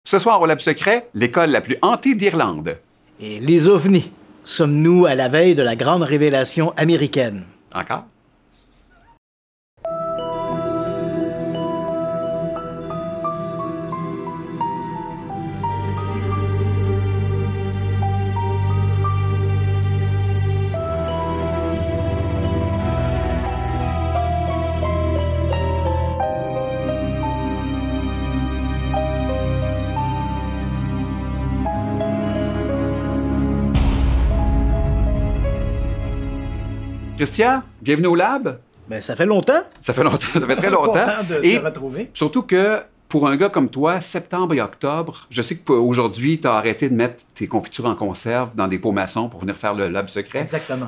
Ce soir, au Lab Secret, l'école la plus hantée d'Irlande. Et les ovnis. Sommes-nous à la veille de la grande révélation américaine? Encore? Christian, bienvenue au Lab. Bien, ça fait longtemps. Ça fait longtemps, ça fait très longtemps. Content de te retrouver. Surtout que pour un gars comme toi, septembre et octobre, je sais qu'aujourd'hui, tu as arrêté de mettre tes confitures en conserve dans des pots maçons pour venir faire le Lab Secret. Exactement.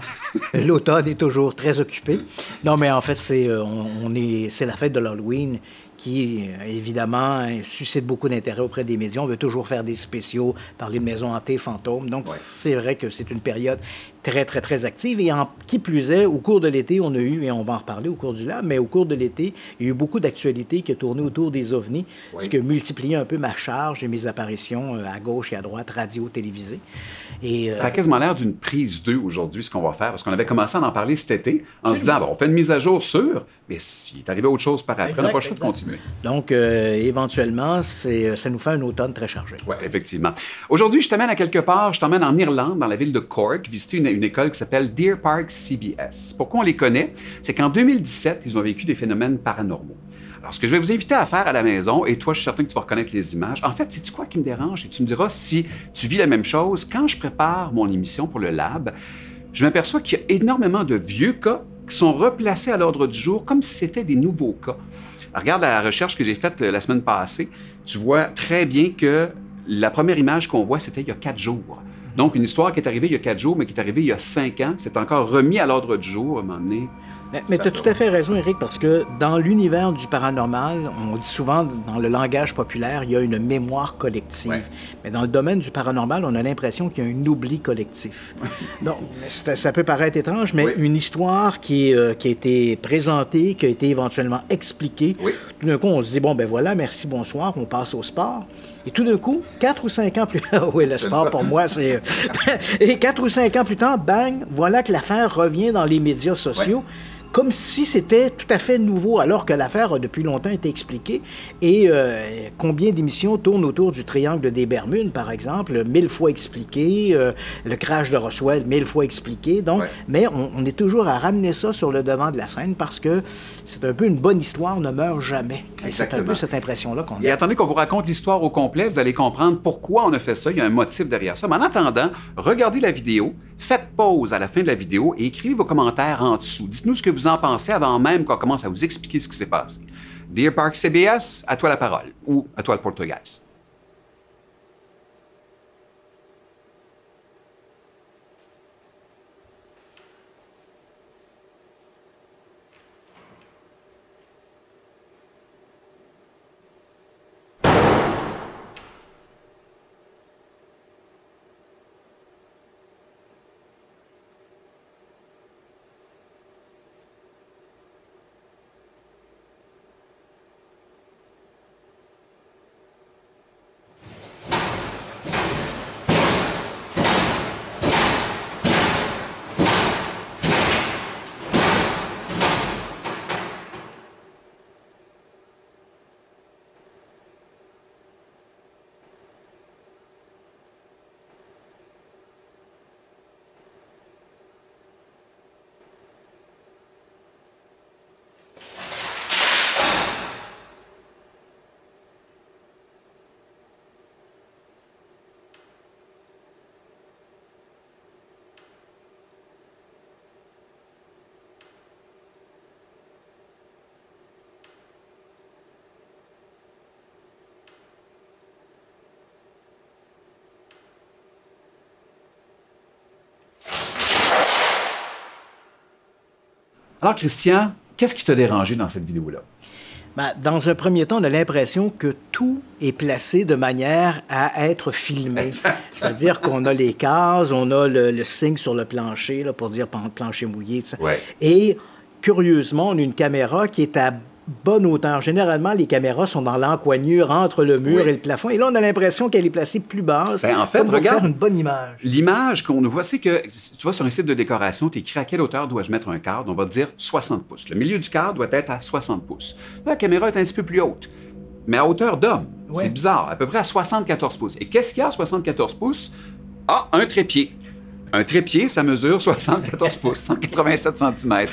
L'automne est toujours très occupé. Non, mais en fait, c'est la fête de l'Halloween qui, évidemment, suscite beaucoup d'intérêt auprès des médias. On veut toujours faire des spéciaux, parler de maisons hantées, fantômes. Donc, c'est vrai que c'est une période très, très, très active. Et qui plus est, au cours de l'été, on a eu, et on va en reparler au cours du Lab, mais au cours de l'été, il y a eu beaucoup d'actualités qui ont tourné autour des ovnis, ce qui a multiplié un peu ma charge et mes apparitions à gauche et à droite, radio, télévisée. Et, ça a quasiment l'air d'une prise 2 aujourd'hui, ce qu'on va faire, parce qu'on avait commencé à en parler cet été, en se disant, bon, on fait une mise à jour sûre, mais il est arrivé autre chose par après. On n'a pas le choix de continuer. Donc, éventuellement, ça nous fait un automne très chargé. Oui, effectivement. Aujourd'hui, je t'amène à quelque part, je t'emmène en Irlande, dans la ville de Cork, visiter une école qui s'appelle Deer Park CBS. Pourquoi on les connaît? C'est qu'en 2017, ils ont vécu des phénomènes paranormaux. Alors, ce que je vais vous inviter à faire à la maison, et toi, je suis certain que tu vas reconnaître les images. En fait, sais-tu quoi qui me dérange? Et tu me diras si tu vis la même chose. Quand je prépare mon émission pour le Lab, je m'aperçois qu'il y a énormément de vieux cas qui sont replacés à l'ordre du jour comme si c'était des nouveaux cas. Alors, regarde la recherche que j'ai faite la semaine passée. Tu vois très bien que la première image qu'on voit, c'était il y a 4 jours. Donc, une histoire qui est arrivée il y a 4 jours, mais qui est arrivée il y a 5 ans. C'est encore remis à l'ordre du jour à un moment donné. Mais tu as tout à fait raison, Éric, parce que dans l'univers du paranormal, on dit souvent, dans le langage populaire, il y a une mémoire collective. Ouais. Mais dans le domaine du paranormal, on a l'impression qu'il y a un oubli collectif. Donc, ça peut paraître étrange, mais une histoire qui a été présentée, qui a été éventuellement expliquée, tout d'un coup, on se dit, bon, ben voilà, merci, bonsoir, on passe au sport. Et tout d'un coup, 4 ou 5 ans plus tard, oui, le sport pour moi, c'est... Et 4 ou 5 ans plus tard, bang, voilà que l'affaire revient dans les médias sociaux. Comme si c'était tout à fait nouveau, alors que l'affaire a depuis longtemps été expliquée. Et combien d'émissions tournent autour du triangle des Bermudes, par exemple, 1000 fois expliqué, le crash de Roswell, 1000 fois expliqué. Donc, mais on est toujours à ramener ça sur le devant de la scène parce que c'est un peu une bonne histoire ne meurt jamais. C'est un peu cette impression-là qu'on a. Et attendez qu'on vous raconte l'histoire au complet, vous allez comprendre pourquoi on a fait ça, il y a un motif derrière ça. Mais en attendant, regardez la vidéo, faites pause à la fin de la vidéo et écrivez vos commentaires en dessous. Dites-nous ce que vous en pensez avant même qu'on commence à vous expliquer ce qui s'est passé. Deer Park CBS, à toi la parole, ou à toi le portugais. Alors, Christian, qu'est-ce qui t'a dérangé dans cette vidéo-là? Ben, dans un premier temps, on a l'impression que tout est placé de manière à être filmé. C'est-à-dire qu'on a les cases, on a le signe sur le plancher là, pour dire plancher mouillé, tout ça. Et curieusement, on a une caméra qui est à bonne hauteur. Généralement, les caméras sont dans l'encoignure entre le mur et le plafond. Et là, on a l'impression qu'elle est placée plus basse. En fait, pour regarde, faire une bonne image. L'image qu'on nous voit, c'est que, tu vois, sur un site de décoration, tu écris à quelle hauteur dois-je mettre un cadre. On va te dire 60 pouces. Le milieu du cadre doit être à 60 pouces. Là, la caméra est un petit peu plus haute, mais à hauteur d'homme. Ouais. C'est bizarre, à peu près à 74 pouces. Et qu'est-ce qu'il y a à 74 pouces? Ah, un trépied. Un trépied, ça mesure 74 pouces, 187 cm.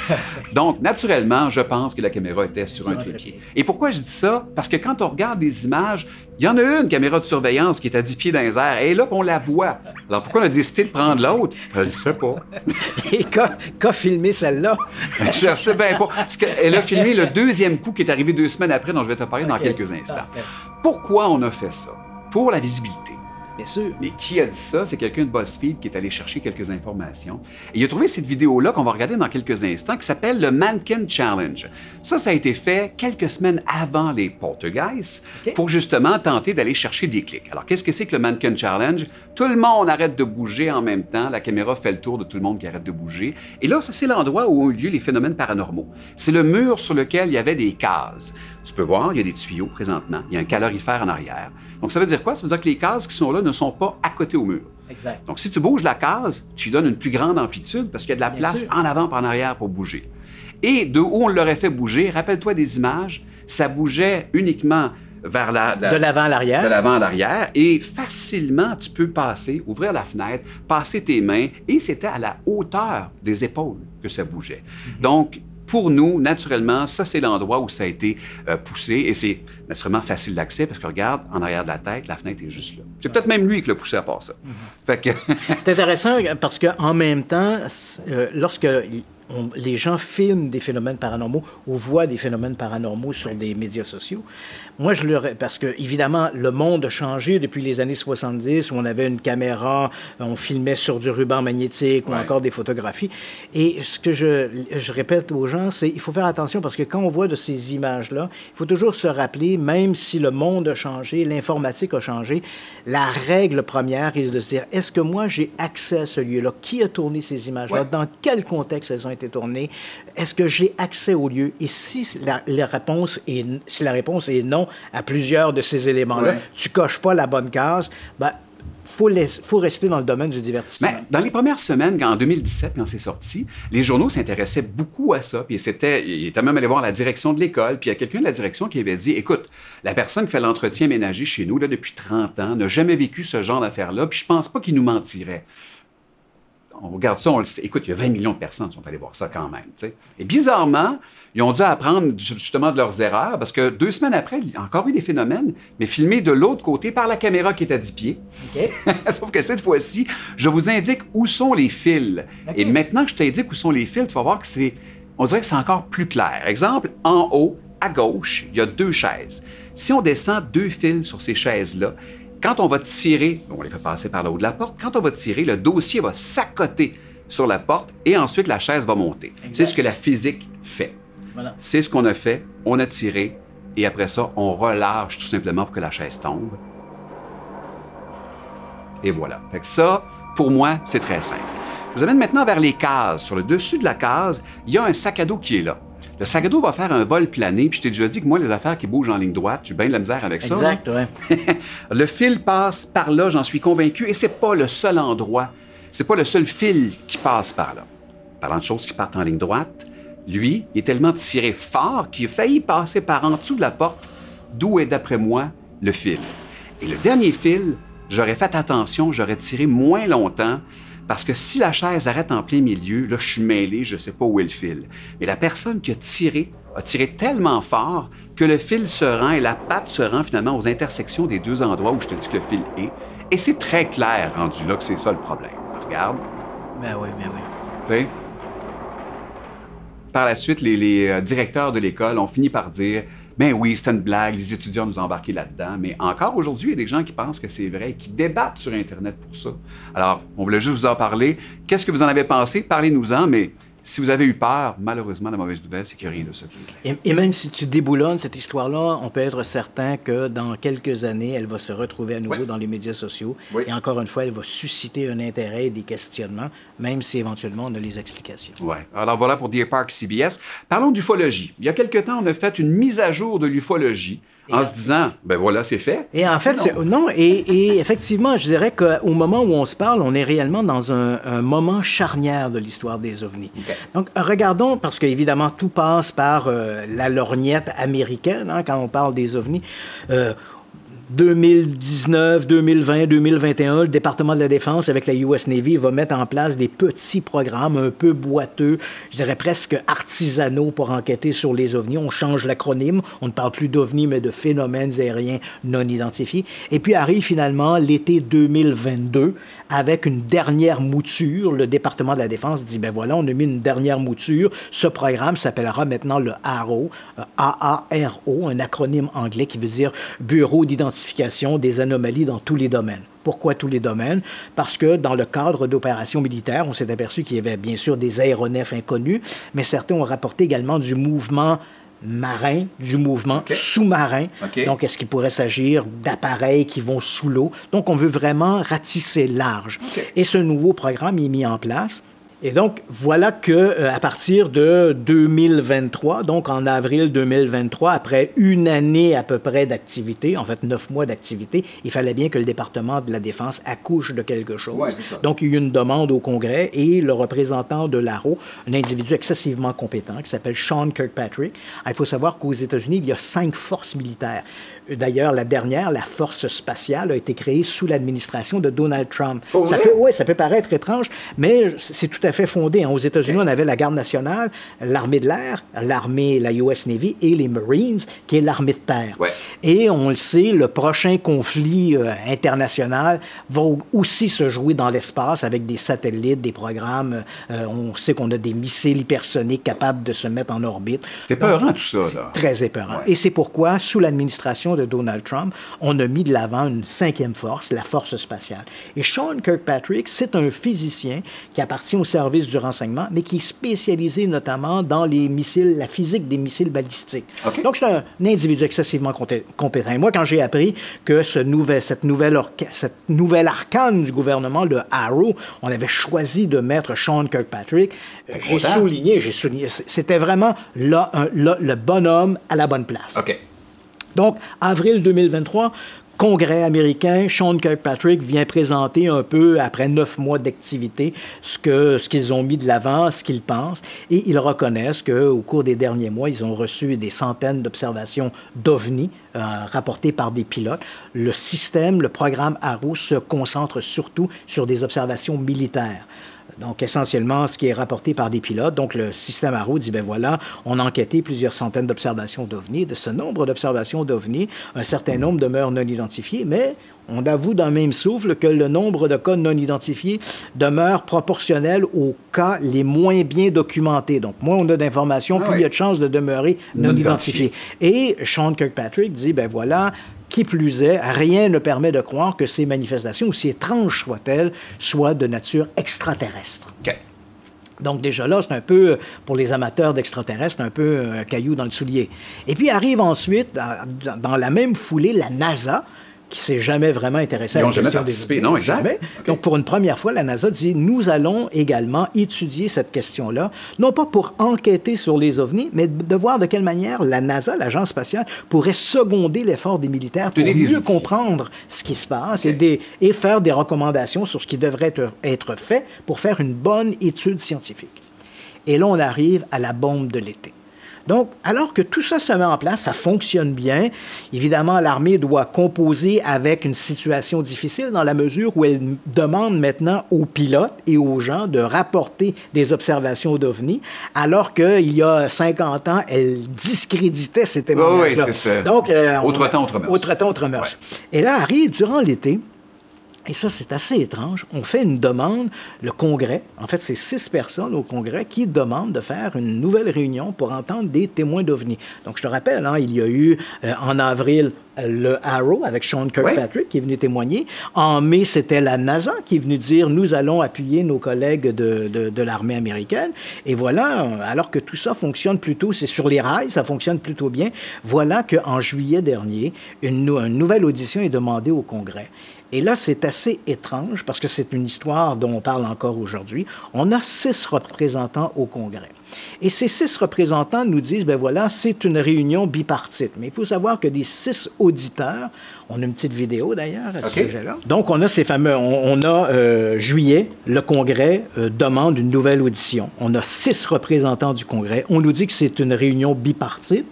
Donc, naturellement, je pense que la caméra était sur un trépied. Et pourquoi je dis ça? Parce que quand on regarde des images, il y en a une caméra de surveillance qui est à 10 pieds dans les airs, et là, on la voit. Alors, pourquoi on a décidé de prendre l'autre? Je ne sais pas. Et qu'a filmé celle-là? Je ne sais bien pas. Parce qu'elle a filmé le deuxième coup qui est arrivé 2 semaines après, dont je vais te parler dans quelques instants. Pourquoi on a fait ça? Pour la visibilité. Bien sûr. Mais qui a dit ça? C'est quelqu'un de BuzzFeed qui est allé chercher quelques informations. Et il a trouvé cette vidéo-là qu'on va regarder dans quelques instants qui s'appelle le Mannequin Challenge. Ça a été fait quelques semaines avant les Poltergeists pour justement tenter d'aller chercher des clics. Alors, qu'est-ce que c'est que le Mannequin Challenge? Tout le monde arrête de bouger en même temps. La caméra fait le tour de tout le monde qui arrête de bouger. Et là, ça, c'est l'endroit où ont eu lieu les phénomènes paranormaux. C'est le mur sur lequel il y avait des cases. Tu peux voir, il y a des tuyaux présentement. Il y a un calorifère en arrière. Donc, ça veut dire quoi? Ça veut dire que les cases qui sont là ne sont pas à côté au mur. Exact. Donc, si tu bouges la case, tu lui donnes une plus grande amplitude parce qu'il y a de la place en avant et en arrière pour bouger. Et de où on l'aurait fait bouger, rappelle-toi des images, ça bougeait uniquement vers de l'avant à l'arrière. De l'avant à l'arrière. Et facilement, tu peux passer, ouvrir la fenêtre, passer tes mains, et c'était à la hauteur des épaules que ça bougeait. Donc, pour nous, naturellement, ça, c'est l'endroit où ça a été poussé. Et c'est naturellement facile d'accès parce que, regarde, en arrière de la tête, la fenêtre est juste là. C'est peut-être même lui qui l'a poussé à part ça. Fait que... C'est intéressant parce qu'en même temps, lorsque les gens filment des phénomènes paranormaux ou voient des phénomènes paranormaux sur des médias sociaux, moi, parce que, évidemment, le monde a changé depuis les années 70 où on avait une caméra, on filmait sur du ruban magnétique ou encore des photographies. Et ce que je répète aux gens, c'est il faut faire attention parce que quand on voit de ces images-là, il faut toujours se rappeler, même si le monde a changé, l'informatique a changé, la règle première est de se dire, est-ce que moi, j'ai accès à ce lieu-là? Qui a tourné ces images-là? Dans quel contexte elles ont été tournées? Est-ce que j'ai accès au lieu? Et si la réponse est non à plusieurs de ces éléments-là, tu coches pas la bonne case, ben, faut rester dans le domaine du divertissement. Mais dans les premières semaines, en 2017, quand c'est sorti, les journaux s'intéressaient beaucoup à ça. Puis il était même allé voir la direction de l'école. Puis il y a quelqu'un de la direction qui avait dit, écoute, la personne qui fait l'entretien ménager chez nous là, depuis 30 ans n'a jamais vécu ce genre d'affaires-là. Puis je pense pas qu'il nous mentirait. On regarde ça, on le sait. Écoute, il y a 20 millions de personnes qui sont allées voir ça quand même. T'sais. Et bizarrement, ils ont dû apprendre justement de leurs erreurs parce que 2 semaines après, il y a encore eu des phénomènes, mais filmés de l'autre côté par la caméra qui est à 10 pieds. Sauf que cette fois-ci, je vous indique où sont les fils. Et maintenant que je t'indique où sont les fils, tu vas voir que on dirait que c'est encore plus clair. Exemple, en haut, à gauche, il y a 2 chaises. Si on descend 2 fils sur ces chaises-là, quand on va tirer, on les fait passer par le haut de la porte, quand on va tirer, le dossier va s'accoter sur la porte et ensuite la chaise va monter. C'est ce que la physique fait. Voilà. C'est ce qu'on a fait, on a tiré et après ça, on relâche tout simplement pour que la chaise tombe. Et voilà. Fait que ça, pour moi, c'est très simple. Je vous amène maintenant vers les cases. Sur le dessus de la case, il y a un sac à dos qui est là. Le sac à dos va faire un vol plané, puis je t'ai déjà dit que moi, les affaires qui bougent en ligne droite, j'ai bien de la misère avec ça. Exact, oui. Le fil passe par là, j'en suis convaincu, et c'est pas le seul endroit, c'est pas le seul fil qui passe par là. Parlant de choses qui partent en ligne droite, lui, il est tellement tiré fort qu'il a failli passer par en dessous de la porte, d'où est, d'après moi, le fil. Et le dernier fil, j'aurais fait attention, j'aurais tiré moins longtemps, parce que si la chaise arrête en plein milieu, là, je suis mêlé, je ne sais pas où est le fil. Mais la personne qui a tiré tellement fort que le fil se rend et la patte se rend finalement aux intersections des 2 endroits où je te dis que le fil est. Et c'est très clair, rendu là, que c'est ça le problème. Regarde. Ben oui. Tu sais? Par la suite, les directeurs de l'école ont fini par dire « Ben oui, c'était une blague, les étudiants nous ont embarqués là-dedans. » Mais encore aujourd'hui, il y a des gens qui pensent que c'est vrai, qui débattent sur Internet pour ça. Alors, on voulait juste vous en parler. Qu'est-ce que vous en avez pensé? Parlez-nous-en, mais Si vous avez eu peur, malheureusement, la mauvaise nouvelle, c'est qu'il n'y a rien de ça. Et même si tu déboulonnes cette histoire-là, on peut être certain que dans quelques années, elle va se retrouver à nouveau dans les médias sociaux. Oui. Et encore une fois, elle va susciter un intérêt et des questionnements, même si éventuellement on a les explications. Oui. Alors voilà pour Deer Park CBS. Parlons d'ufologie. Il y a quelque temps, on a fait une mise à jour de l'ufologie. En se disant, ben voilà, c'est fait. Et en fait, et effectivement, je dirais qu'au moment où on se parle, on est réellement dans un moment charnière de l'histoire des ovnis. Okay. Donc, regardons, parce qu'évidemment, tout passe par la lorgnette américaine, hein, quand on parle des ovnis. 2019, 2020, 2021, le département de la Défense avec la US Navy va mettre en place des petits programmes un peu boiteux, je dirais presque artisanaux pour enquêter sur les ovnis. On change l'acronyme, on ne parle plus d'ovnis, mais de phénomènes aériens non identifiés. Et puis arrive finalement l'été 2022 avec une dernière mouture. Le département de la Défense dit, ben voilà, on a mis une dernière mouture. Ce programme s'appellera maintenant le AARO, A-A-R-O, un acronyme anglais qui veut dire Bureau d'identification des anomalies dans tous les domaines. Pourquoi tous les domaines? Parce que dans le cadre d'opérations militaires, on s'est aperçu qu'il y avait bien sûr des aéronefs inconnus, mais certains ont rapporté également du mouvement marin, du mouvement sous-marin. Donc, est-ce qu'il pourrait s'agir d'appareils qui vont sous l'eau? Donc, on veut vraiment ratisser large. Et ce nouveau programme est mis en place. Et donc, voilà qu'à partir de 2023, donc en avril 2023, après une année à peu près d'activité, en fait 9 mois d'activité, il fallait bien que le département de la Défense accouche de quelque chose. Ouais, c'est ça. Donc, il y a eu une demande au Congrès et le représentant de l'AARO, un individu excessivement compétent qui s'appelle Sean Kirkpatrick. Il faut savoir qu'aux États-Unis, il y a 5 forces militaires. D'ailleurs, la dernière, la force spatiale, a été créée sous l'administration de Donald Trump. Ça peut paraître étrange, mais c'est tout à fait fondé. Hein. Aux États-Unis, on avait la Garde nationale, l'armée de l'air, l'armée, la US Navy et les Marines, qui est l'armée de terre. Ouais. Et on le sait, le prochain conflit international va aussi se jouer dans l'espace avec des satellites, des programmes. On sait qu'on a des missiles hypersoniques capables de se mettre en orbite. C'est épeurant tout ça, là. Très épeurant. Ouais. Et c'est pourquoi, sous l'administration de Donald Trump, on a mis de l'avant une 5e force, la force spatiale. Et Sean Kirkpatrick, c'est un physicien qui appartient au service du renseignement, mais qui est spécialisé notamment dans les missiles, la physique des missiles balistiques. Okay. Donc, c'est un individu excessivement compétent. Et moi, quand j'ai appris que cette nouvelle arcane du gouvernement, le AARO, on avait choisi de mettre Sean Kirkpatrick, j'ai souligné, c'était vraiment le bonhomme à la bonne place. OK. Donc, avril 2023, Congrès américain, Sean Kirkpatrick vient présenter un peu, après 9 mois d'activité, ce qu'ils ont mis de l'avant, ce qu'ils pensent, et ils reconnaissent qu'au cours des derniers mois, ils ont reçu des centaines d'observations d'OVNI rapportées par des pilotes. Le système, le programme AARO se concentre surtout sur des observations militaires. Donc, essentiellement, ce qui est rapporté par des pilotes. Donc, le système AARO dit, ben voilà, on a enquêté plusieurs centaines d'observations d'OVNI. De ce nombre d'observations d'OVNI, un certain nombre demeurent non identifiés, mais on avoue d'un même souffle que le nombre de cas non identifiés demeure proportionnel aux cas les moins bien documentés. Donc, moins on a d'informations, plus il y a de chances de demeurer non identifiés. Et Sean Kirkpatrick dit, ben voilà, qui plus est, rien ne permet de croire que ces manifestations, aussi étranges soient-elles, soient de nature extraterrestre. OK. Donc déjà là, c'est un peu, pour les amateurs d'extraterrestres, un peu un caillou dans le soulier. Et puis arrive ensuite, dans la même foulée, la NASA, qui ne s'est jamais vraiment intéressé à la question des ovnis. Non, exact. Jamais. Okay. Donc, pour une première fois, la NASA dit, nous allons également étudier cette question-là, non pas pour enquêter sur les ovnis, mais de voir de quelle manière la NASA, l'agence spatiale, pourrait seconder l'effort des militaires pour mieux comprendre ce qui se passe et faire des recommandations sur ce qui devrait être fait pour faire une bonne étude scientifique. Et là, on arrive à la bombe de l'été. Donc, alors que tout ça se met en place, ça fonctionne bien. Évidemment, l'armée doit composer avec une situation difficile dans la mesure où elle demande maintenant aux pilotes et aux gens de rapporter des observations d'OVNI, alors qu'il y a 50 ans, elle discréditait ces témoignages-là. Oui, c'est ça. Donc, autre temps, autre mœurs. Autre temps, autre mœurs. Ouais. Et là arrive, durant l'été, et ça, c'est assez étrange. On fait une demande, le Congrès, en fait, c'est 6 personnes au Congrès qui demandent de faire une nouvelle réunion pour entendre des témoins d'OVNI. Donc, je te rappelle, hein, il y a eu en avril le Arrow avec Sean Kirkpatrick qui est venu témoigner. En mai, c'était la NASA qui est venue dire « Nous allons appuyer nos collègues de l'armée américaine. » Et voilà, alors que tout ça fonctionne plutôt, c'est sur les rails, ça fonctionne plutôt bien. Voilà qu'en juillet dernier, une nouvelle audition est demandée au Congrès. Et là, c'est assez étrange parce que c'est une histoire dont on parle encore aujourd'hui. On a 6 représentants au Congrès. Et ces 6 représentants nous disent, ben voilà, c'est une réunion bipartite. Mais il faut savoir que des 6 auditeurs, on a une petite vidéo d'ailleurs à ce sujet-là. Donc, on a ces fameux, on a juillet, le Congrès demande une nouvelle audition. On a 6 représentants du Congrès. On nous dit que c'est une réunion bipartite,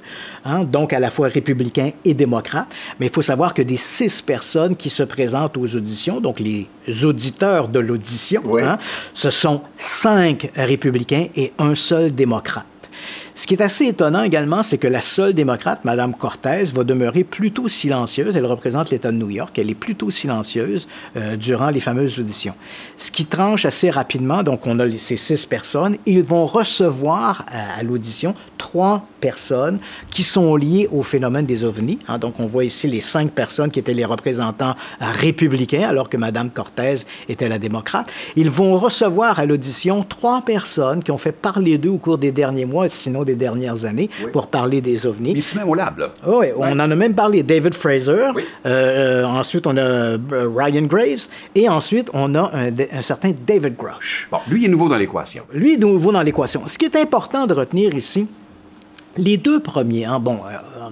hein, donc à la fois républicains et démocrates. Mais il faut savoir que des 6 personnes qui se présentent aux auditions, donc les auditeurs de l'audition, hein, ce sont 5 républicains et un seul démocrate. Ce qui est assez étonnant également, c'est que la seule démocrate, Mme Cortez, va demeurer plutôt silencieuse. Elle représente l'État de New York. Elle est plutôt silencieuse durant les fameuses auditions. Ce qui tranche assez rapidement, donc on a ces 6 personnes. Ils vont recevoir à l'audition 3 personnes qui sont liées au phénomène des ovnis. Hein, donc on voit ici les 5 personnes qui étaient les représentants républicains, alors que Mme Cortez était la démocrate. Ils vont recevoir à l'audition 3 personnes qui ont fait parler d'eux au cours des derniers mois, sinon des dernières années, pour parler des ovnis. Mais c'est même au lab, là. Oui, on en a même parlé. David Fraser, ensuite on a Ryan Graves, et ensuite on a un certain David Grush. Bon, lui, il est nouveau dans l'équation. Lui est nouveau dans l'équation. Ce qui est important de retenir ici, les 2 premiers, hein,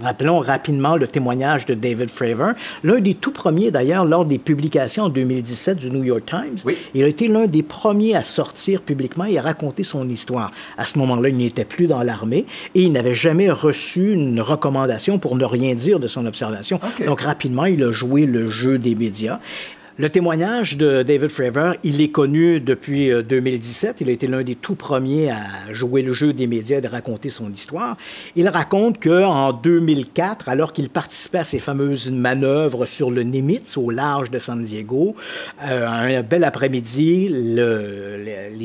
rappelons rapidement le témoignage de David Fravor, l'un des tout premiers d'ailleurs lors des publications en 2017 du New York Times. Il a été l'un des premiers à sortir publiquement et à raconter son histoire. À ce moment-là, il n'était plus dans l'armée et il n'avait jamais reçu une recommandation pour ne rien dire de son observation. Donc rapidement, il a joué le jeu des médias. Le témoignage de David Fravor, il est connu depuis 2017. Il a été l'un des tout premiers à jouer le jeu des médias et de raconter son histoire. Il raconte qu'en 2004, alors qu'il participait à ces fameuses manœuvres sur le Nimitz, au large de San Diego, un bel après-midi,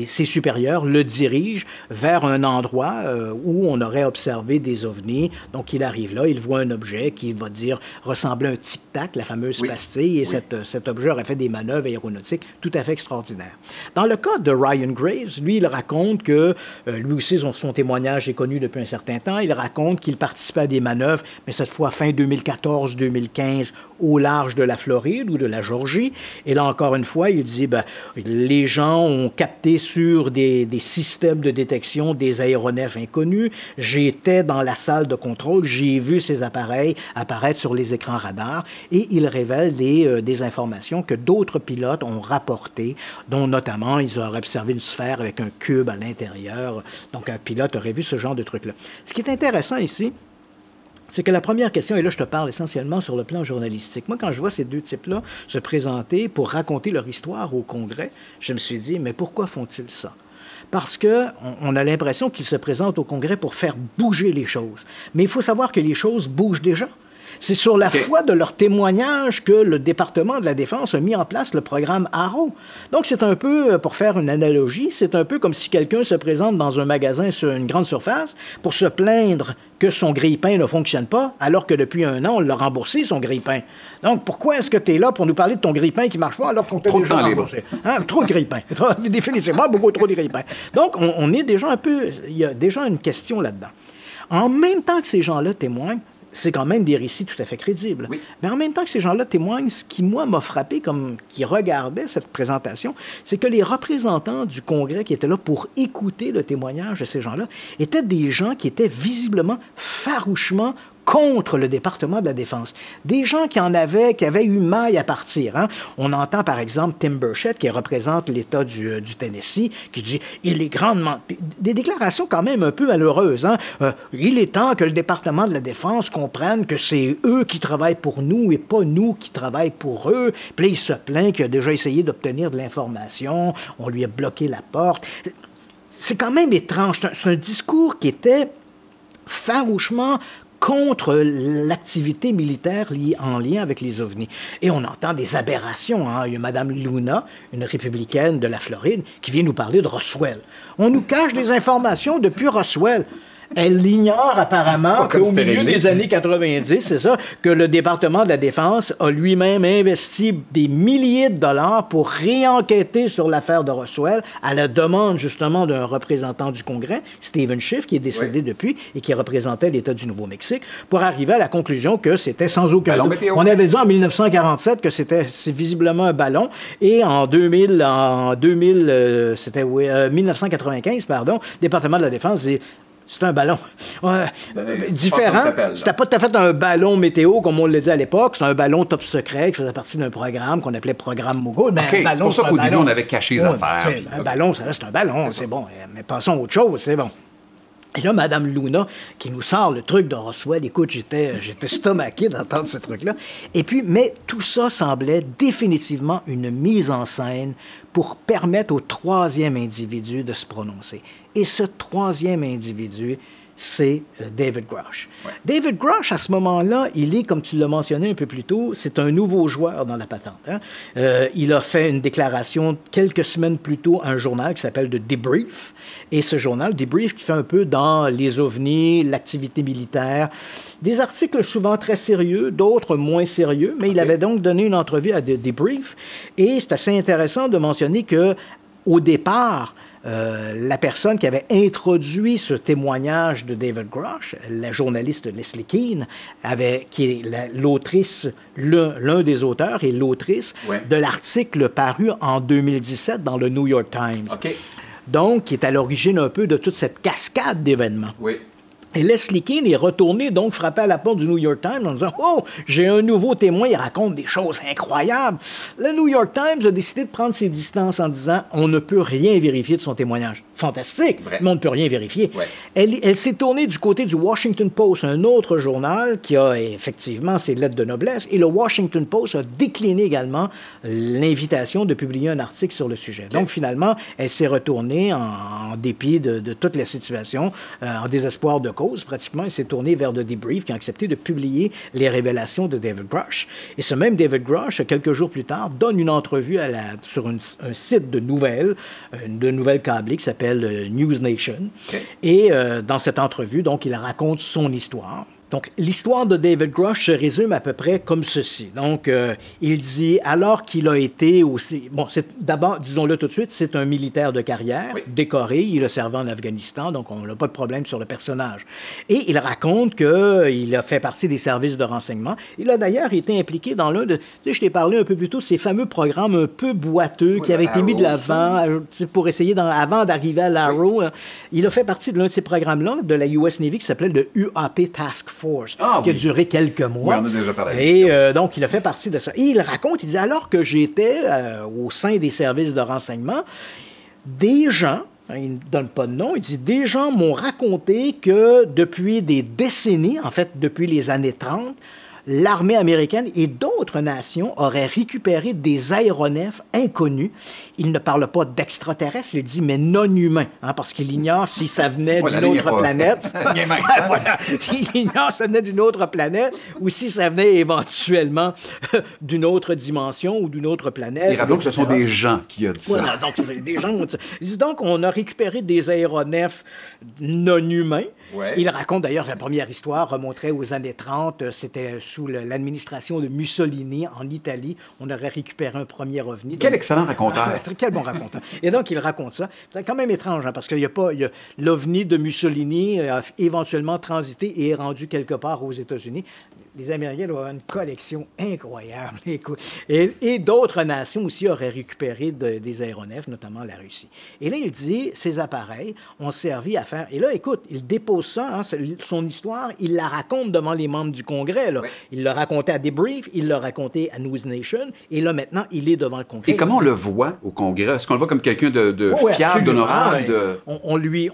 ses supérieurs le dirigent vers un endroit où on aurait observé des ovnis. Donc, il arrive là, il voit un objet qui va dire ressembler à un tic-tac, la fameuse pastille, et cet objet aurait fait des manœuvres aéronautiques tout à fait extraordinaires. Dans le cas de Ryan Graves, lui, il raconte que, lui aussi, son témoignage est connu depuis un certain temps, il raconte qu'il participait à des manœuvres, mais cette fois fin 2014-2015, au large de la Floride ou de la Géorgie. Et là, encore une fois, il dit, les gens ont capté sur des systèmes de détection des aéronefs inconnus. J'étais dans la salle de contrôle, j'ai vu ces appareils apparaître sur les écrans radars, et il révèle des informations que d'autres pilotes ont rapportées, dont notamment ils auraient observé une sphère avec un cube à l'intérieur. Donc un pilote aurait vu ce genre de truc-là. Ce qui est intéressant ici, c'est que la première question, et là je te parle essentiellement sur le plan journalistique. Moi, quand je vois ces 2 types-là se présenter pour raconter leur histoire au Congrès, je me suis dit, mais pourquoi font-ils ça? Parce qu'on a l'impression qu'ils se présentent au Congrès pour faire bouger les choses. Mais il faut savoir que les choses bougent déjà. C'est sur la foi de leur témoignage que le département de la Défense a mis en place le programme Arrow. Donc, c'est un peu, pour faire une analogie, c'est un peu comme si quelqu'un se présente dans un magasin sur une grande surface pour se plaindre que son grille-pain ne fonctionne pas, alors que depuis 1 an, on l'a remboursé, son grille-pain. Donc, pourquoi est-ce que tu es là pour nous parler de ton grille-pain qui ne marche pas alors qu'on t'a déjà remboursé? Hein? Trop de grille-pain. Définitivement, beaucoup trop de grille-pain. Donc, on est déjà un peu... Il y a déjà une question là-dedans. En même temps que ces gens-là témoignent, c'est quand même des récits tout à fait crédibles. Oui. Mais en même temps que ces gens-là témoignent, ce qui, moi, m'a frappé comme qui regardait cette présentation, c'est que les représentants du Congrès qui étaient là pour écouter le témoignage de ces gens-là étaient des gens qui étaient visiblement farouchement contre le département de la Défense. Des gens qui avaient eu maille à partir. Hein. On entend, par exemple, Tim Burchett, qui représente l'État du Tennessee, qui dit « Il est grandement... » Des déclarations quand même un peu malheureuses. Hein. Il est temps que le département de la Défense comprenne que c'est eux qui travaillent pour nous et pas nous qui travaillent pour eux. Puis là, il se plaint qu'il a déjà essayé d'obtenir de l'information. On lui a bloqué la porte. C'est quand même étrange. C'est un discours qui était farouchement contre l'activité militaire en lien avec les ovnis. Et on entend des aberrations. Hein. Il y a Mme Luna, une républicaine de la Floride, qui vient nous parler de Roswell. On nous cache des informations depuis Roswell. Elle ignore apparemment qu'au milieu des années 90, c'est ça, que le département de la Défense a lui-même investi des milliers de dollars pour réenquêter sur l'affaire de Roswell à la demande justement d'un représentant du Congrès, Stephen Schiff, qui est décédé depuis et qui représentait l'État du Nouveau-Mexique, pour arriver à la conclusion que c'était sans aucun doute. On avait dit en 1947 que c'est visiblement un ballon et en 1995, pardon, le département de la Défense dit c'est un ballon. Différent. C'était pas tout à fait un ballon météo, comme on le dit à l'époque. C'est un ballon top secret qui faisait partie d'un programme qu'on appelait Programme Mogul. Mais okay, c'est pour ça qu'au début, on avait caché les affaires. Un ballon, ça reste un ballon. C'est bon. Mais passons à autre chose, c'est bon. Et là, Mme Luna, qui nous sort le truc de Roswell, écoute, j'étais stomaqué d'entendre ce truc-là. Et puis, mais tout ça semblait définitivement une mise en scène pour permettre au troisième individu de se prononcer. Et ce troisième individu, c'est David Grush. Ouais. David Grush, à ce moment-là, il est, comme tu l'as mentionné un peu plus tôt, c'est un nouveau joueur dans la patente. Hein? Il a fait une déclaration quelques semaines plus tôt à un journal qui s'appelle The Debrief. Et ce journal, Debrief, qui fait un peu dans les ovnis, l'activité militaire, des articles souvent très sérieux, d'autres moins sérieux, mais il avait donc donné une entrevue à The Debrief. Et c'est assez intéressant de mentionner qu'au départ, la personne qui avait introduit ce témoignage de David Grush, la journaliste Leslie Kean, qui est l'autrice, l'un des auteurs et l'autrice de l'article paru en 2017 dans le New York Times. Okay. Donc, qui est à l'origine un peu de toute cette cascade d'événements. Oui. Et Leslie Kean est retourné, donc, frapper à la porte du New York Times en disant « Oh, j'ai un nouveau témoin, il raconte des choses incroyables. » Le New York Times a décidé de prendre ses distances en disant « On ne peut rien vérifier de son témoignage. » Fantastique, mais on ne peut rien vérifier. Ouais. Elle s'est tournée du côté du Washington Post, un autre journal qui a effectivement ses lettres de noblesse, et le Washington Post a décliné également l'invitation de publier un article sur le sujet. Okay. Donc, finalement, elle s'est retournée en dépit de toute la situation, en désespoir de cause, pratiquement, il s'est tourné vers The Debrief, qui a accepté de publier les révélations de David Grush. Et ce même David Grush, quelques jours plus tard, donne une entrevue sur un site de nouvelles câblées qui s'appelle News Nation. Okay. Et dans cette entrevue, donc, il raconte son histoire. Donc, l'histoire de David Grush se résume à peu près comme ceci. Donc, il dit, alors qu'il a été aussi... Bon, d'abord, disons-le tout de suite, c'est un militaire de carrière, oui. Décoré, il a servi en Afghanistan, donc on n'a pas de problème sur le personnage. Et il raconte qu'il a fait partie des services de renseignement. Il a d'ailleurs été impliqué dans l'un de... Tu sais, je t'ai parlé un peu plus tôt de ces fameux programmes un peu boiteux qui avaient été mis de l'avant pour essayer, avant d'arriver à l'Arrow. Oui. Il a fait partie de l'un de ces programmes-là, de la US Navy, qui s'appelait le UAP Task Force, qui a duré quelques mois. Oui, on a déjà parlé. Et donc, il a fait partie de ça. Et il raconte, il dit, alors que j'étais au sein des services de renseignement, des gens, il ne donne pas de nom, il dit, des gens m'ont raconté que depuis des décennies, en fait, depuis les années 30, l'armée américaine et d'autres nations auraient récupéré des aéronefs inconnus. Il ne parle pas d'extraterrestres, il dit, mais non humains, hein, parce qu'il ignore si ça venait d'une autre planète. Voilà. Il ignore si ça venait d'une autre planète ou si ça venait éventuellement d'une autre dimension ou d'une autre planète. Et rappelons que ce sont des gens qui ont dit ça. Voilà, donc des gens ont dit ça. Il dit, donc, on a récupéré des aéronefs non humains. Ouais. Il raconte d'ailleurs que la première histoire remonterait aux années 30. C'était sous l'administration de Mussolini en Italie. On aurait récupéré un premier ovni. Quel excellent raconteur. Quel bon raconteur. Et donc, il raconte ça. C'est quand même étrange, hein, parce qu'il y a l'ovni de Mussolini a éventuellement transité et est rendu quelque part aux États-Unis. Les Américains doivent avoir une collection incroyable. Et d'autres nations aussi auraient récupéré des aéronefs, notamment la Russie. Et là, il dit, ces appareils ont servi à faire... Et là, écoute, il dépose ça, hein, son histoire, il la raconte devant les membres du Congrès. Là. Oui. Il l'a raconté à Debrief, il l'a raconté à News Nation, et là, maintenant, il est devant le Congrès. Et comment on le voit au Congrès? Est-ce qu'on le voit comme quelqu'un de fiable, d'honorable? On lui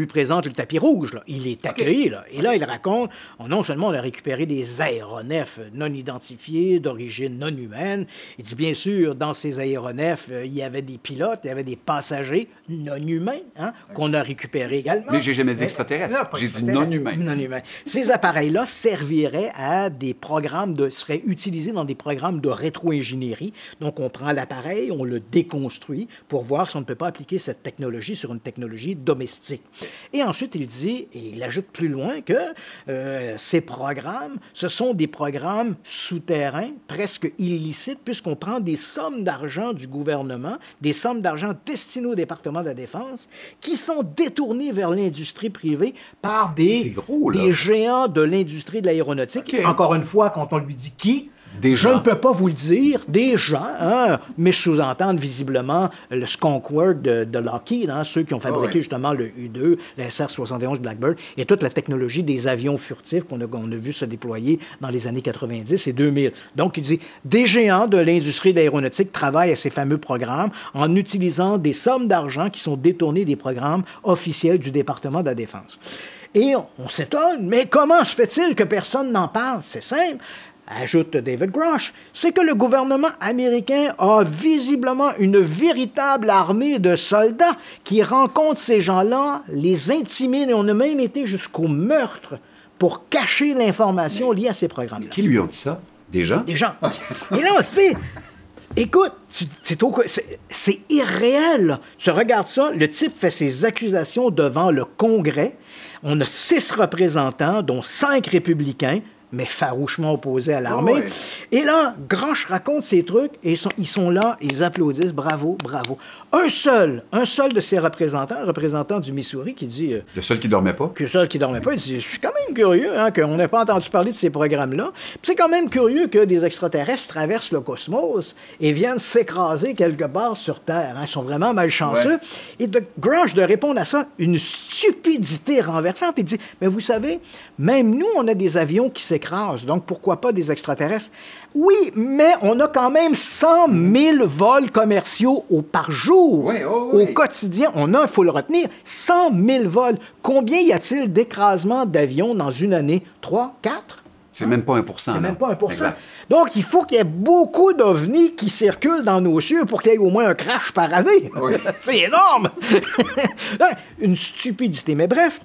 présente le tapis rouge. Là. Il est accueilli. Okay. Là. Et là, il raconte... non seulement on a récupéré des aéronefs non identifiés, d'origine non humaine, il dit bien sûr, dans ces aéronefs, il y avait des pilotes, il y avait des passagers non humains, hein, qu'on a récupérés également. Mais j'ai jamais dit extraterrestre, j'ai dit non humain. Non humain. Ces appareils-là serviraient à des programmes seraient utilisés dans des programmes de rétro-ingénierie. Donc, on prend l'appareil, on le déconstruit pour voir si on ne peut pas appliquer cette technologie sur une technologie domestique. Et ensuite, il dit, et il ajoute plus loin que ces programmes, ce sont des programmes souterrains, presque illicites, puisqu'on prend des sommes d'argent du gouvernement, des sommes d'argent destinées au département de la Défense, qui sont détournées vers l'industrie privée par des géants de l'industrie de l'aéronautique. Okay. Encore une fois, quand on lui dit qui, je ne peux pas vous le dire, des gens, hein, mais sous-entendre visiblement le Skunk Works de Lockheed, hein, ceux qui ont fabriqué justement le U-2, le SR-71 Blackbird, et toute la technologie des avions furtifs qu'on a vu se déployer dans les années 90 et 2000. Donc, il dit, des géants de l'industrie de l'aéronautique travaillent à ces fameux programmes en utilisant des sommes d'argent qui sont détournées des programmes officiels du département de la Défense. Et on s'étonne, mais comment se fait-il que personne n'en parle? C'est simple. Ajoute David Grush, c'est que le gouvernement américain a visiblement une véritable armée de soldats qui rencontrent ces gens-là, les intimident, et on a même été jusqu'au meurtre pour cacher l'information liée à ces programmes-là. Qui lui ont dit ça? Des gens? Des gens. Et là, écoute, c'est irréel. Tu regardes ça, le type fait ses accusations devant le Congrès. On a 6 représentants, dont 5 républicains, mais farouchement opposés à l'armée. Oh ouais. Et là, Grush raconte ces trucs, et ils sont là, ils applaudissent, bravo, bravo. Un seul de ces représentants, représentant du Missouri, qui dit... le seul qui dormait pas? Le seul qui dormait pas, il dit, je suis quand même curieux, hein, qu'on n'ait pas entendu parler de ces programmes-là. Puis c'est quand même curieux que des extraterrestres traversent le cosmos et viennent s'écraser quelque part sur Terre. Hein. Ils sont vraiment malchanceux. Ouais. Et Grush de répondre à ça, une stupidité renversante. Il dit, mais vous savez, même nous, on a des avions qui s'écrasent, donc pourquoi pas des extraterrestres? Oui, mais on a quand même 100 000 vols commerciaux par jour. Oui, Au quotidien, on a, il faut le retenir, 100 000 vols. Combien y a-t-il d'écrasements d'avions dans une année? 3, 4? C'est même pas 1%. C'est même pas 1%. Exact. Donc, il faut qu'il y ait beaucoup d'ovnis qui circulent dans nos cieux pour qu'il y ait au moins un crash par année. Oui. C'est énorme! Une stupidité. Mais bref,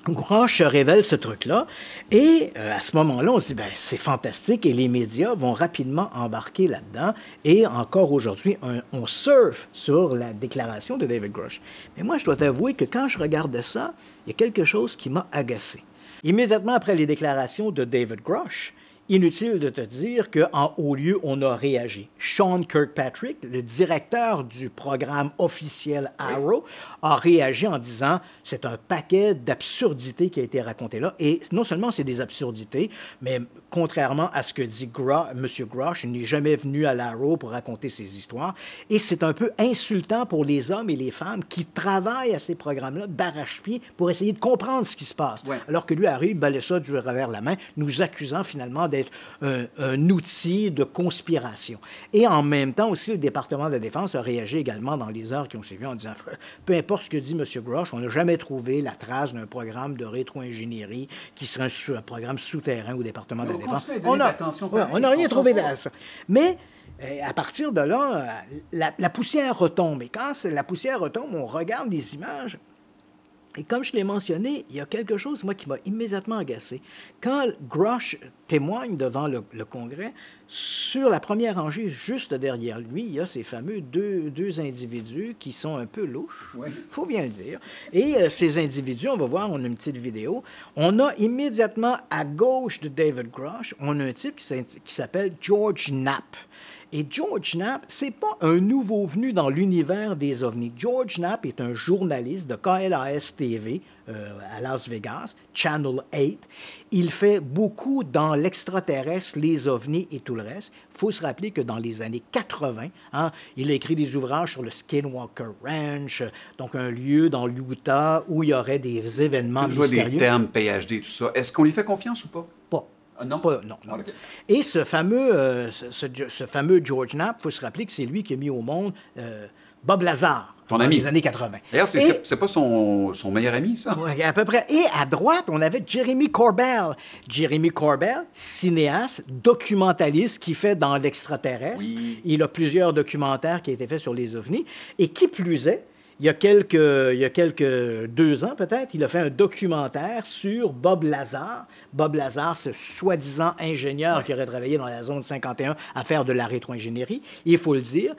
Grush révèle ce truc-là, et à ce moment-là, on se dit, ben, c'est fantastique, et les médias vont rapidement embarquer là-dedans, et encore aujourd'hui, on surfe sur la déclaration de David Grush. Mais moi, je dois t'avouer que quand je regardais ça, il y a quelque chose qui m'a agacé. Immédiatement après les déclarations de David Grush, inutile de te dire qu'en haut lieu, on a réagi. Sean Kirkpatrick, le directeur du programme officiel Arrow, a réagi en disant « c'est un paquet d'absurdités qui a été raconté là ». Et non seulement c'est des absurdités, mais contrairement à ce que dit M. Grush, il n'est jamais venu à l'Arrow pour raconter ses histoires. Et c'est un peu insultant pour les hommes et les femmes qui travaillent à ces programmes-là d'arrache-pied pour essayer de comprendre ce qui se passe. Ouais. Alors que lui arrive, balaye ça du revers de la main, nous accusant finalement d'être un outil de conspiration. Et en même temps aussi, le département de la Défense a réagi également dans les heures qui ont suivi en disant peu importe ce que dit M. Grush, on n'a jamais trouvé la trace d'un programme de rétro-ingénierie qui serait un programme souterrain au département de la Défense. On n'a rien trouvé de ça. Mais à partir de là, la poussière retombe. Et quand la poussière retombe, on regarde les images. Et comme je l'ai mentionné, il y a quelque chose, moi, qui m'a immédiatement agacé. Quand Grush témoigne devant le Congrès, sur la première rangée, juste derrière lui, il y a ces fameux deux individus qui sont un peu louches, il faut bien le dire. Et ces individus, on va voir, on a une petite vidéo, on a immédiatement à gauche de David Grush, on a un type qui s'appelle George Knapp. Et George Knapp, c'est pas un nouveau venu dans l'univers des ovnis. George Knapp est un journaliste de KLAS-TV à Las Vegas, Channel 8. Il fait beaucoup dans l'extraterrestre, les ovnis et tout le reste. Il faut se rappeler que dans les années 80, il a écrit des ouvrages sur le Skinwalker Ranch, donc un lieu dans l'Utah où il y aurait des événements mystérieux. Des termes, PhD, tout ça. Est-ce qu'on lui fait confiance ou pas? Pas. Non? Non. Okay. Et ce fameux George Knapp, il faut se rappeler que c'est lui qui a mis au monde Bob Lazar. Ton dans ami. les années 80. D'ailleurs, Et- c'est pas son meilleur ami, ça? Ouais, à peu près. Et à droite, on avait Jeremy Corbell. Jeremy Corbell, cinéaste, documentaliste qui fait dans l'extraterrestre. Oui. Il a plusieurs documentaires qui ont été faits sur les ovnis. Et qui plus est, il y a quelques 2 ans peut-être, il a fait un documentaire sur Bob Lazar. Bob Lazar, ce soi-disant ingénieur qui aurait travaillé dans la zone 51 à faire de la rétro-ingénierie. Il faut le dire,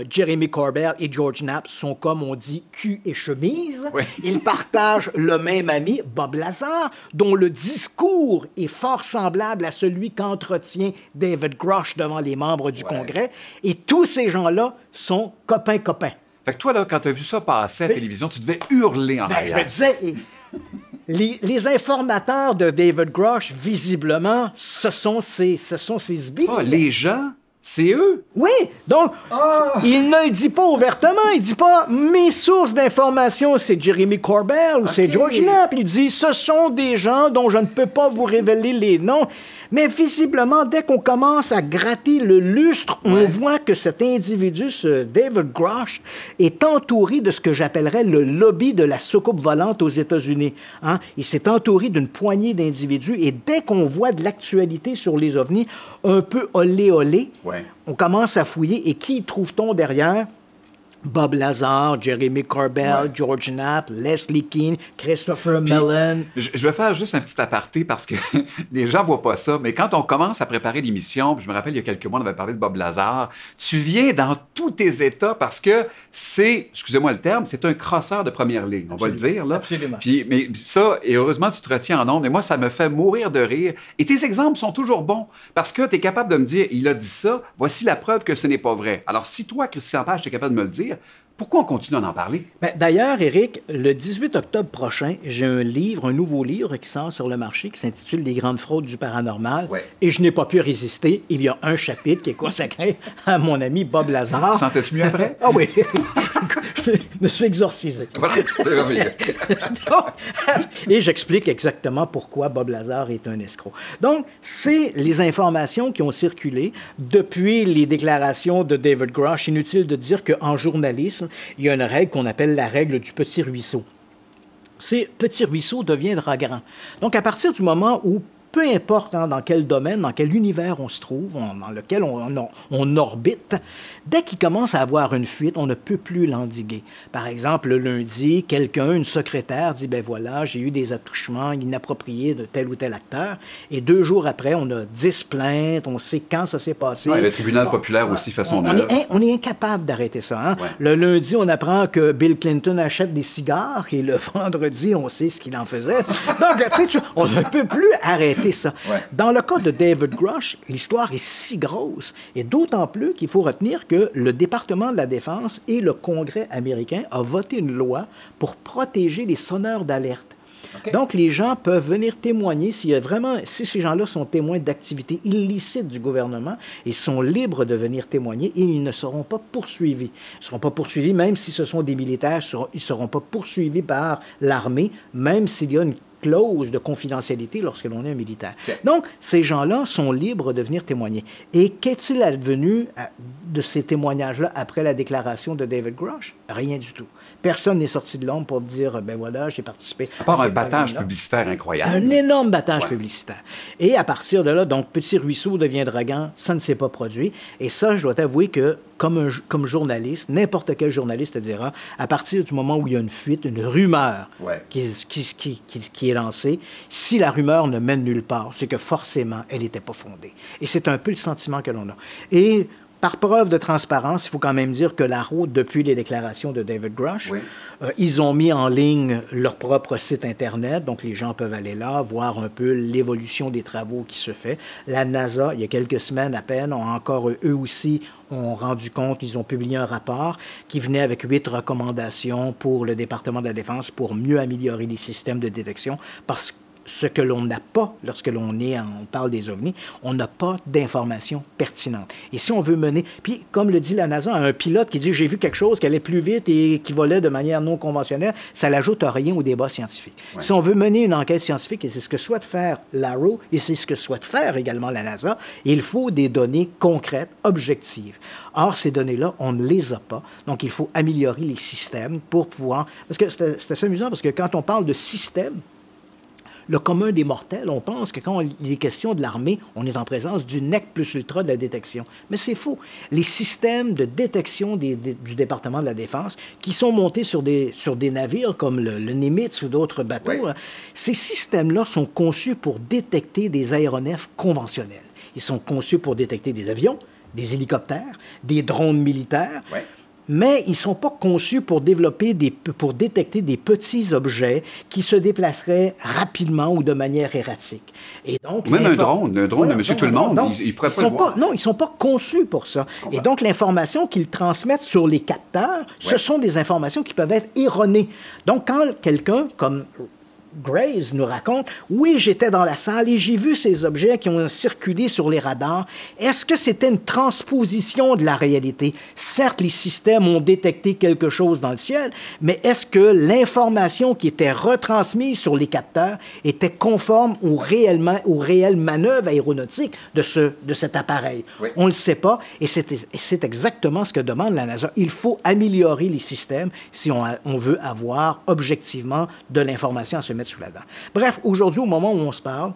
Jeremy Corbell et George Knapp sont, comme on dit, cul et chemise. Oui. Ils partagent le même ami, Bob Lazar, dont le discours est fort semblable à celui qu'entretient David Grush devant les membres du Congrès. Et tous ces gens-là sont copains-copains. Fait que toi, là, quand tu as vu ça passer à la télévision, tu devais hurler en Ben, je arrière. me disais, les informateurs de David Grush, visiblement, ce sont ces sbires. Ah, les gens, c'est eux. Oui, donc, il ne le dit pas ouvertement. Il dit pas, mes sources d'information, c'est Jeremy Corbell ou c'est George Knapp. Il dit, ce sont des gens dont je ne peux pas vous révéler les noms. Mais visiblement, dès qu'on commence à gratter le lustre, on voit que cet individu, ce David Grush, est entouré de ce que j'appellerais le lobby de la soucoupe volante aux États-Unis. Hein? Il s'est entouré d'une poignée d'individus et dès qu'on voit de l'actualité sur les ovnis, un peu olé-olé, on commence à fouiller. Et qui trouve-t-on derrière? Bob Lazar, Jeremy Corbell, George Knapp, Leslie Keane, Christopher Mellon. Je vais faire juste un petit aparté parce que les gens voient pas ça, mais quand on commence à préparer l'émission, puis je me rappelle il y a quelques mois, on avait parlé de Bob Lazar, tu viens dans tous tes états parce que c'est, excusez-moi le terme, c'est un crosseur de première ligne, on va le dire, là. Absolument. Puis, mais ça, et heureusement, tu te retiens en ondes, mais moi, ça me fait mourir de rire. Et tes exemples sont toujours bons parce que tu es capable de me dire, il a dit ça, voici la preuve que ce n'est pas vrai. Alors, si toi, Christian Page, tu es capable de me le dire, pourquoi on continue d'en parler? Ben, d'ailleurs, Éric, le 18 octobre prochain, j'ai un nouveau livre qui sort sur le marché qui s'intitule Les grandes fraudes du paranormal. Et je n'ai pas pu résister. Il y a un chapitre qui est consacré à mon ami Bob Lazar. Sentais-tu mieux après? Ah oui. Je me suis exorcisé. Voilà, c'est merveilleux. Et j'explique exactement pourquoi Bob Lazar est un escroc. Donc, c'est les informations qui ont circulé depuis les déclarations de David Grush. Inutile de dire qu'en journalisme, il y a une règle qu'on appelle la règle du petit ruisseau. C'est petit ruisseau deviendra grand. Donc, à partir du moment où peu importe dans quel domaine, dans quel univers on se trouve, dans lequel on orbite, dès qu'il commence à avoir une fuite, on ne peut plus l'endiguer. Par exemple, le lundi, une secrétaire dit, ben voilà, j'ai eu des attouchements inappropriés de tel ou tel acteur, et 2 jours après, on a 10 plaintes, on sait quand ça s'est passé. Le tribunal populaire aussi fait son œuvre. On est incapable d'arrêter ça. Hein? Le lundi, on apprend que Bill Clinton achète des cigares, et le vendredi, on sait ce qu'il en faisait. Donc, tu sais, on ne peut plus arrêter ça. Dans le cas de David Grush, l'histoire est si grosse, et d'autant plus qu'il faut retenir que le département de la Défense et le Congrès américain ont voté une loi pour protéger les sonneurs d'alerte. Donc, les gens peuvent venir témoigner si ces gens-là sont témoins d'activités illicites du gouvernement, ils sont libres de venir témoigner et ils ne seront pas poursuivis. Ils ne seront pas poursuivis même si ce sont des militaires, ils ne seront pas poursuivis par l'armée, même s'il y a une clause de confidentialité lorsque l'on est un militaire. Donc, ces gens-là sont libres de venir témoigner. Et qu'est-il advenu de ces témoignages-là après la déclaration de David Grush? Rien du tout. Personne n'est sorti de l'ombre pour dire, ben voilà, j'ai participé. À part un battage publicitaire incroyable. Un énorme battage publicitaire. Et à partir de là, donc, petit ruisseau deviendra grand, ça ne s'est pas produit. Et ça, je dois t'avouer que, comme journaliste, n'importe quel journaliste te dira, à partir du moment où il y a une fuite, une rumeur qui est lancée, si la rumeur ne mène nulle part, c'est que forcément, elle n'était pas fondée. Et c'est un peu le sentiment que l'on a. Et par preuve de transparence, il faut quand même dire que la Route, depuis les déclarations de David Grush, ils ont mis en ligne leur propre site Internet, donc les gens peuvent aller là, voir un peu l'évolution des travaux qui se fait. La NASA, il y a quelques semaines à peine, eux aussi, ont rendu compte, ils ont publié un rapport qui venait avec 8 recommandations pour le département de la Défense pour mieux améliorer les systèmes de détection, parce ce que l'on n'a pas lorsque on parle des ovnis, on n'a pas d'informations pertinentes. Et si on veut mener... Puis, comme le dit la NASA, un pilote qui dit « j'ai vu quelque chose qui allait plus vite et qui volait de manière non conventionnelle », ça n'ajoute rien au débat scientifique. Ouais. Si on veut mener une enquête scientifique, et c'est ce que souhaite faire l'AARO, et c'est ce que souhaite faire également la NASA, il faut des données concrètes, objectives. Or, ces données-là, on ne les a pas. Donc, il faut améliorer les systèmes pour pouvoir... Parce que c'est assez amusant, parce que quand on parle de système, le commun des mortels, on pense que quand il est question de l'armée, on est en présence du nec plus ultra de la détection. Mais c'est faux. Les systèmes de détection du département de la Défense, qui sont montés sur des navires comme le Nimitz ou d'autres bateaux, oui. Ces systèmes-là sont conçus pour détecter des aéronefs conventionnels. Ils sont conçus pour détecter des avions, des hélicoptères, des drones militaires. Oui. Mais ils ne sont pas conçus pour détecter des petits objets qui se déplaceraient rapidement ou de manière erratique. Et donc, même un drone de Monsieur Tout-le-Monde, il pourrait pas le voir. Non, ils ne sont pas conçus pour ça. Et donc, l'information qu'ils transmettent sur les capteurs, ce sont des informations qui peuvent être erronées. Donc, quand quelqu'un comme Graves nous raconte, oui, j'étais dans la salle et j'ai vu ces objets qui ont circulé sur les radars. Est-ce que c'était une transposition de la réalité? Certes, les systèmes ont détecté quelque chose dans le ciel, mais est-ce que l'information qui était retransmise sur les capteurs était conforme aux réelles manœuvres aéronautiques de cet appareil? Oui. On ne le sait pas et c'est exactement ce que demande la NASA. Il faut améliorer les systèmes si on veut avoir objectivement de l'information à se mettre sous la dent. Bref, aujourd'hui, au moment où on se parle,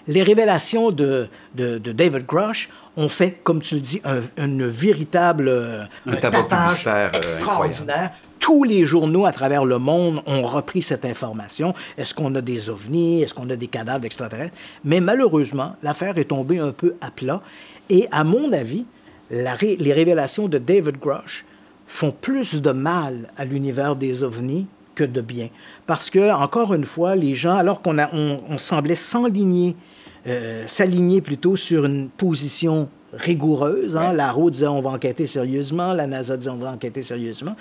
les révélations de David Grush ont fait, comme tu le dis, un véritable tapage extraordinaire. Tous les journaux à travers le monde ont repris cette information. Est-ce qu'on a des ovnis? Est-ce qu'on a des cadavres d'extraterrestres? Mais malheureusement, l'affaire est tombée un peu à plat. Et à mon avis, les révélations de David Grush font plus de mal à l'univers des ovnis que de bien. Parce que, encore une fois, les gens, alors qu'on semblait s'aligner plutôt sur une position rigoureuse, hein, l'AARO disait on va enquêter sérieusement, la NASA disait on va enquêter sérieusement.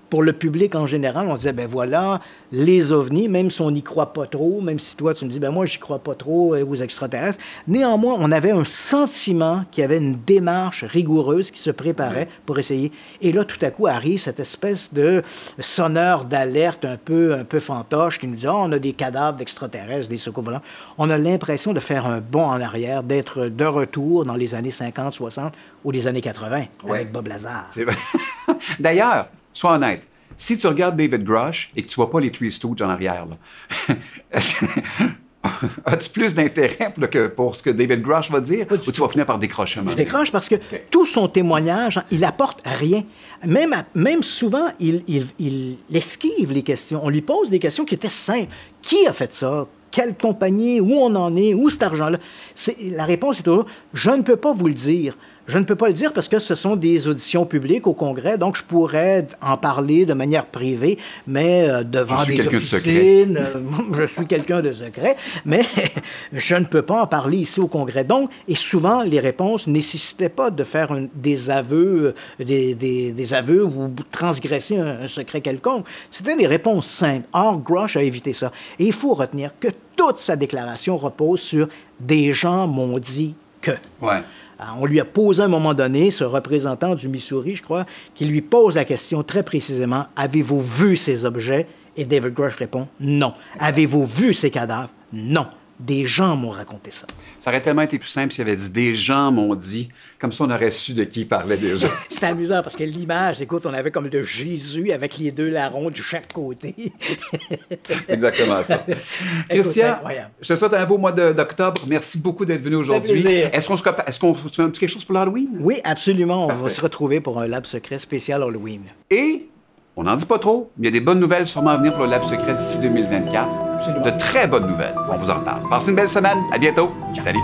Pour le public en général, on disait, ben voilà, les ovnis, même si on n'y croit pas trop, même si toi, tu me dis, ben moi, j'y crois pas trop aux extraterrestres, néanmoins, on avait un sentiment qu'il y avait une démarche rigoureuse qui se préparait pour essayer. Et là, tout à coup, arrive cette espèce de sonneur d'alerte un peu fantoche qui nous dit, oh, on a des cadavres d'extraterrestres, des secours volants. On a l'impression de faire un bond en arrière, d'être de retour dans les années 50, 60 ou les années 80 avec Bob Lazar. C'est vrai. D'ailleurs, sois honnête, si tu regardes David Grush et que tu vois pas les Three Stooges en arrière, là, as-tu plus d'intérêt pour ce que David Grush va dire ou tu vas finir par décrocher? Je décroche parce que tout son témoignage, il apporte rien. Même souvent, il esquive les questions. On lui pose des questions qui étaient simples. Qui a fait ça? Quelle compagnie? Où on en est? Où cet argent-là? La réponse est toujours « Je ne peux pas vous le dire ». Je ne peux pas le dire parce que ce sont des auditions publiques au Congrès, donc je pourrais en parler de manière privée, mais devant des officines. Je suis quelqu'un de secret, mais je ne peux pas en parler ici au Congrès. Donc, et souvent, les réponses nécessitaient pas de faire des aveux, des aveux ou transgresser un secret quelconque. C'était des réponses simples. Or, Grush a évité ça. Et il faut retenir que toute sa déclaration repose sur « des gens m'ont dit que ». Ouais. On lui a posé à un moment donné, ce représentant du Missouri, je crois, qui lui pose la question très précisément, « Avez-vous vu ces objets? » Et David Grush répond, « Non. » « Avez-vous vu ces cadavres? » « Non. » Des gens m'ont raconté ça. Ça aurait tellement été plus simple s'il avait dit « Des gens m'ont dit ». Comme ça, on aurait su de qui il parlait déjà. C'était amusant parce que l'image, écoute, on avait comme de Jésus avec les deux larrons de chaque côté. C'est exactement ça. Christian, je te souhaite un beau mois d'octobre. Merci beaucoup d'être venu aujourd'hui. Est-ce qu'on fait un petit quelque chose pour l'Halloween? Oui, absolument. Parfait. On va se retrouver pour un lab secret spécial Halloween. Et on n'en dit pas trop, mais il y a des bonnes nouvelles sûrement à venir pour le lab secret d'ici 2024. Absolument. De très bonnes nouvelles. On vous en reparle. Passez une belle semaine. À bientôt. Salut.